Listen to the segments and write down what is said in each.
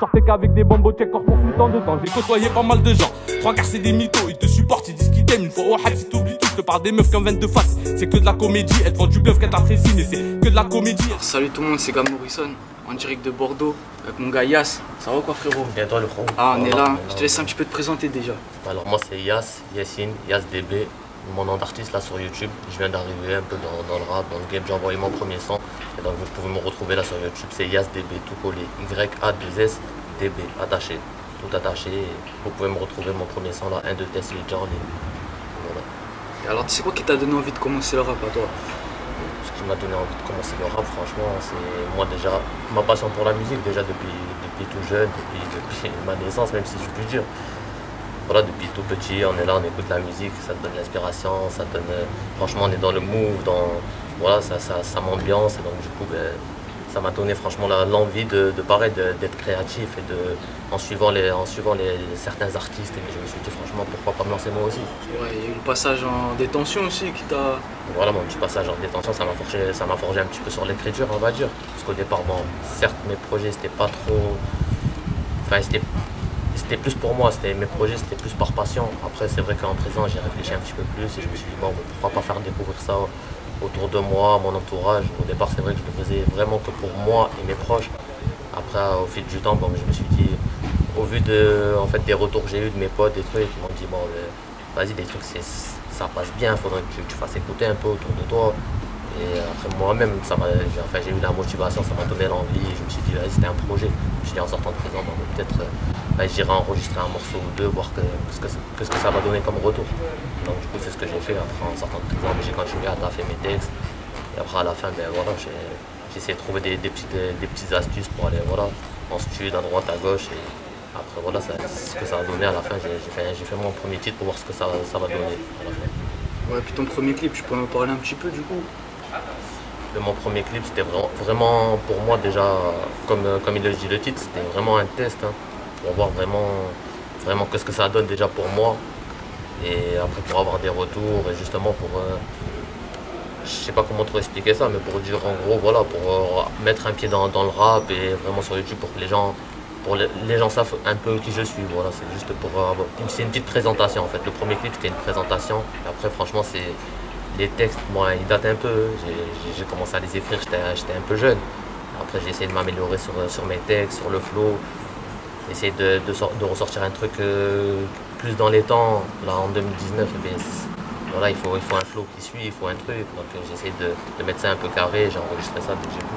Sortais qu'avec des bambos check corps pour foutre en dedans. J'ai côtoyé pas mal de gens. 3 quarts c'est des mythos, ils te supportent, ils disent qu'ils t'aiment. Une fois au hype, si t'oublies tout, je te parle des meufs comme 22 faces. C'est que de la comédie, elles te font du bluff qu'elles t'apprécient, mais c'est que de la comédie. Alors, salut tout le monde, c'est Gab Morrison, en direct de Bordeaux, avec mon gars Yas. Ça va quoi frérot? Bien toi le frérot. Ah on est là, je te laisse un petit peu te présenter déjà. Alors moi c'est Yassine, YasDB, mon nom d'artiste là sur YouTube. Je viens d'arriver un peu dans le rap, dans le game, j'ai envoyé mon premier son. Et donc vous pouvez me retrouver là sur YouTube, c'est YasDB, tout collé, Y-A-2-S-D-B, attaché, tout attaché. Et vous pouvez me retrouver mon premier son là, 1, 2 tests, il est déjà en ligne. Voilà. Et alors tu sais quoi qui t'a donné envie de commencer le rap à toi? Ce qui m'a donné envie de commencer le rap, franchement, c'est moi déjà, ma passion pour la musique, déjà depuis tout jeune, depuis ma naissance, même si je puis dire. Voilà, depuis tout petit, on est là, on écoute la musique, ça te donne l'inspiration, ça donne, franchement, on est dans le move, voilà, ça m'ambiance, et donc du coup, ben, ça m'a donné franchement l'envie d'être créatif et en suivant certains artistes, et je me suis dit franchement pourquoi pas me lancer moi aussi. Ouais, il y a eu le passage en détention aussi qui t'a... Voilà, mon petit passage en détention, ça m'a forgé un petit peu sur l'écriture, on va dire. Parce qu'au départ, bon, certes mes projets c'était pas trop... Enfin c'était plus pour moi, mes projets c'était plus par passion. Après c'est vrai qu'en présent j'ai réfléchi un petit peu plus et je me suis dit bon, pourquoi pas faire découvrir ça autour de moi, mon entourage. Au départ, c'est vrai que je le faisais vraiment que pour moi et mes proches. Après, au fil du temps, bon, je me suis dit, au vu des retours que j'ai eu de mes potes, des trucs, ils m'ont dit, bon, vas-y, des trucs, ça passe bien, il faudrait que tu fasses écouter un peu autour de toi. Et après, moi-même, j'ai eu la motivation, ça m'a donné l'envie. Je me suis dit, vas-y, c'était un projet. Je me suis dit, en sortant de prison, bon, peut-être, j'irai enregistrer un morceau ou deux, voir ce que ça va donner comme retour. Donc du coup c'est ce que j'ai fait après en sortant de prison, j'ai continué à taffer mes textes et après à la fin ben voilà, j'ai essayé de trouver des petites astuces pour aller voilà, en studio à droite à gauche et après voilà c'est ce que ça a donné à la fin. J'ai fait mon premier titre pour voir ce que ça va donner à la fin. Ouais, puis ton premier clip, tu peux me parler un petit peu du coup? Mon premier clip c'était vraiment pour moi déjà, comme il le dit le titre, c'était vraiment un test hein, pour voir vraiment qu'est-ce que ça donne déjà pour moi. Et après pour avoir des retours et justement pour, je sais pas comment trop expliquer ça, mais pour dire en gros voilà, pour mettre un pied dans le rap et vraiment sur YouTube pour que les gens savent un peu qui je suis. Voilà, c'est juste pour c'est une petite présentation en fait. Le premier clip c'était une présentation et après franchement c'est les textes, moi ils datent un peu. J'ai commencé à les écrire, j'étais un peu jeune. Après j'ai essayé de m'améliorer sur mes textes, sur le flow. Essayer de ressortir un truc plus dans les temps, là en 2019, voilà, il faut un flow qui suit, il faut un truc, donc j'ai essayé de mettre ça un peu carré, j'ai enregistré ça dès que j'ai pu.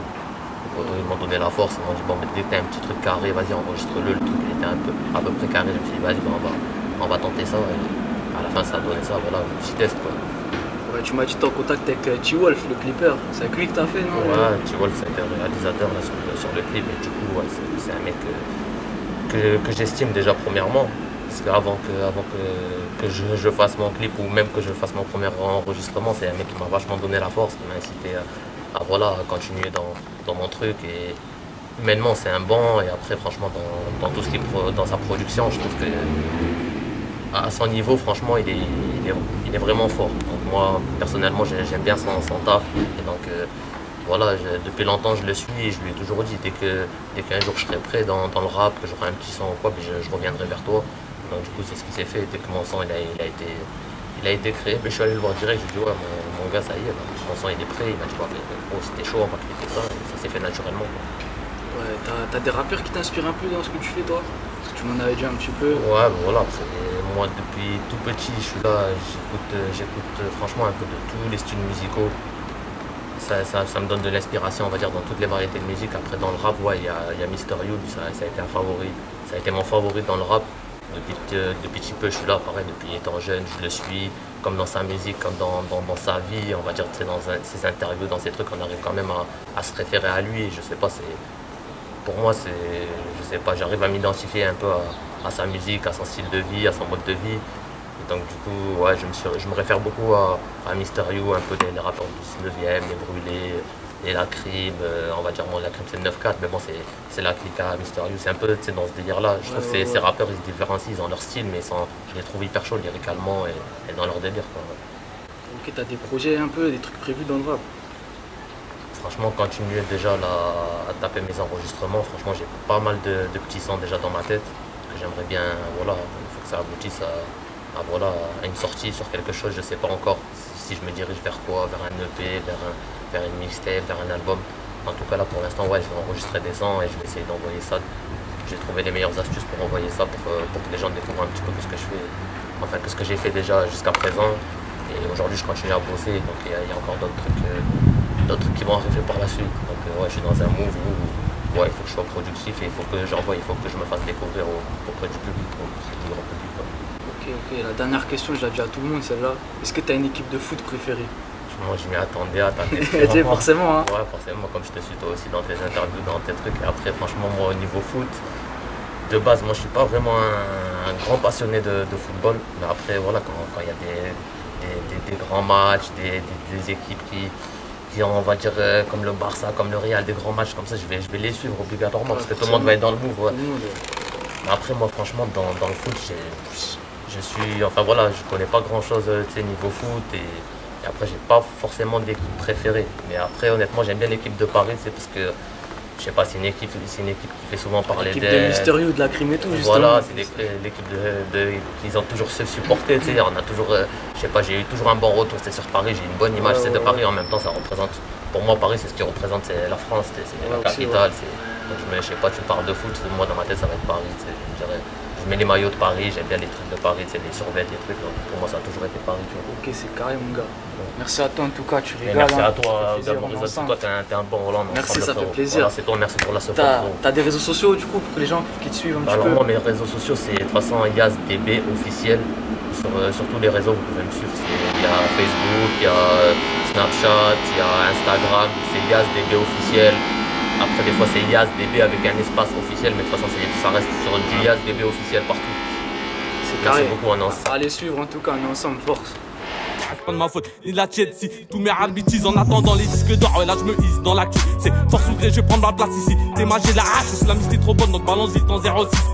Ils m'ont donné la force, ils m'ont dit bon, dès que t'as un petit truc carré, vas-y enregistre-le, le truc il était à peu près carré, je me suis dit vas-y on va tenter ça, et à la fin ça a donné ça, voilà, un petit test quoi. Ouais, tu m'as dit que t'es en contact avec T-Wolf, le clipper, c'est avec lui que t'as fait non? Ouais, T-Wolf c'était le réalisateur là, sur le clip, et du coup ouais, c'est un mec que j'estime déjà premièrement, parce qu'avant que je fasse mon clip ou même que je fasse mon premier enregistrement, c'est un mec qui m'a vachement donné la force, qui m'a incité à voilà, continuer dans mon truc, et humainement c'est un bon, et après franchement dans tout ce qui est dans sa production, je trouve que à son niveau franchement il est vraiment fort. Donc moi personnellement j'aime bien son taf, et donc voilà, depuis longtemps je le suis et je lui ai toujours dit dès qu'un jour je serai prêt dans le rap, que j'aurai un petit son ou quoi, je reviendrai vers toi. Donc du coup c'est ce qui s'est fait, dès que mon son il a été créé, je suis allé le voir direct, je lui ai dit ouais mon gars ça y est, mon son il est prêt, il m'a dit oh, c'était chaud, on va clipper ça, et ça s'est fait naturellement quoi. Ouais, t'as des rappeurs qui t'inspirent un peu dans ce que tu fais toi? Parce que tu m'en avais dit un petit peu. Ouais voilà, moi depuis tout petit je suis là, j'écoute franchement un peu de tous les styles musicaux. Ça me donne de l'inspiration, on va dire, dans toutes les variétés de musique. Après, dans le rap, ouais, il y a Mister You, ça a été un favori. Ça a été mon favori dans le rap. Depuis petit peu, je suis là, pareil, depuis étant jeune, je le suis, comme dans sa musique, comme dans sa vie, on va dire, dans ses interviews, dans ses trucs, on arrive quand même à se référer à lui. Je sais pas, pour moi, je sais pas, j'arrive à m'identifier un peu à sa musique, à son style de vie, à son mode de vie. Donc du coup, ouais, je me réfère beaucoup à Mister You, un peu les rappeurs du 19e, les Brûlés, et la Crime, on va dire, bon, la Crime c'est le 9-4, mais bon, c'est la clique à Mister You, c'est un peu dans ce délire-là. Je trouve que ces rappeurs, ils se différencient, ils ont leur style, mais je les trouve hyper chauds lyricalement et dans leur délire. Quoi. Ok, t'as des projets un peu, des trucs prévus dans le rap? Franchement, continuer déjà à taper mes enregistrements. Franchement, j'ai pas mal de petits sons déjà dans ma tête que j'aimerais bien. Voilà, il faut que ça aboutisse voilà, à une sortie sur quelque chose. Je sais pas encore si je me dirige vers quoi, vers un EP, vers une mixtape, vers un album. En tout cas, là pour l'instant, ouais, je vais enregistrer des sons et je vais essayer d'envoyer ça. J'ai trouvé les meilleures astuces pour envoyer ça pour que les gens découvrent un petit peu ce que je fais. Enfin, que ce que j'ai fait déjà jusqu'à présent. Et aujourd'hui, je continue à bosser. Donc, il y a encore d'autres trucs qui vont arriver par la suite. Donc, ouais, je suis dans un move où ouais, il faut que je sois productif et il faut que j'envoie, il faut que je me fasse découvrir auprès du public, du grand public. Ok, la dernière question, je la dis à tout le monde, celle-là. Est-ce que tu as une équipe de foot préférée? Moi, je m'y attendais à ta question. Forcément, hein. Ouais, forcément, comme je te suis toi aussi dans tes interviews, dans tes trucs. Et après, franchement, moi, au niveau foot, de base, moi, je suis pas vraiment un grand passionné de football. Mais après, voilà, quand il y a des grands matchs, des équipes qui ont, on va dire, comme le Barça, comme le Real, des grands matchs comme ça, je vais les suivre obligatoirement parce que tout le monde va être dans le move. Ouais. Mais après, moi, franchement, dans le foot, je suis, enfin voilà, je connais pas grand chose niveau foot et après j'ai pas forcément d'équipe préférée. Mais après honnêtement j'aime bien l'équipe de Paris, c'est parce que je sais pas, c'est une équipe qui fait souvent parler d'elle. L'équipe de Mystérieux, de la Crime et tout, justement. Voilà, c'est l'équipe qu'ils ont toujours se supporter, tu sais, on a toujours, je sais pas, j'ai eu toujours un bon retour, c'est sur Paris, j'ai une bonne image de Paris, en même temps ça représente, pour moi Paris c'est ce qui représente, c'est la France, c'est la capitale, donc je sais pas, tu parles de foot, moi dans ma tête ça va être Paris, je mets les maillots de Paris, j'aime bien les trucs de Paris, les survêtements, les trucs. Donc pour moi, ça a toujours été Paris. Tu vois. Ok, c'est carré, mon gars. Merci à toi, en tout cas, tu régales. Merci à toi, Gabriel. Toi, t'es un bon Hollande. Merci, ça fait plaisir. Voilà, c'est toi, merci pour la support. T'as des réseaux sociaux, du coup, pour que les gens qui te suivent un petit peu? Alors, moi, mes réseaux sociaux, c'est de toute façon YazDB officiel. Sur tous les réseaux, vous pouvez me suivre. Il y a Facebook, il y a Snapchat, il y a Instagram, c'est YazDB officiel. Après, des fois, c'est YazDB avec un espace officiel, mais de toute façon, ça reste sur du YazDB officiel partout. C'est carré. Merci beaucoup, on est ensemble. Allez suivre, en tout cas, on est ensemble, force. C'est pas de ma faute, ni la tienne si tous mes arbitres en attendant les disques d'or. Ouais, là, je me hisse dans l'actu. C'est force ou gré, je vais prendre ma place ici. T'es j'ai la hache, la mise est trop bonne, donc balance vite en 06.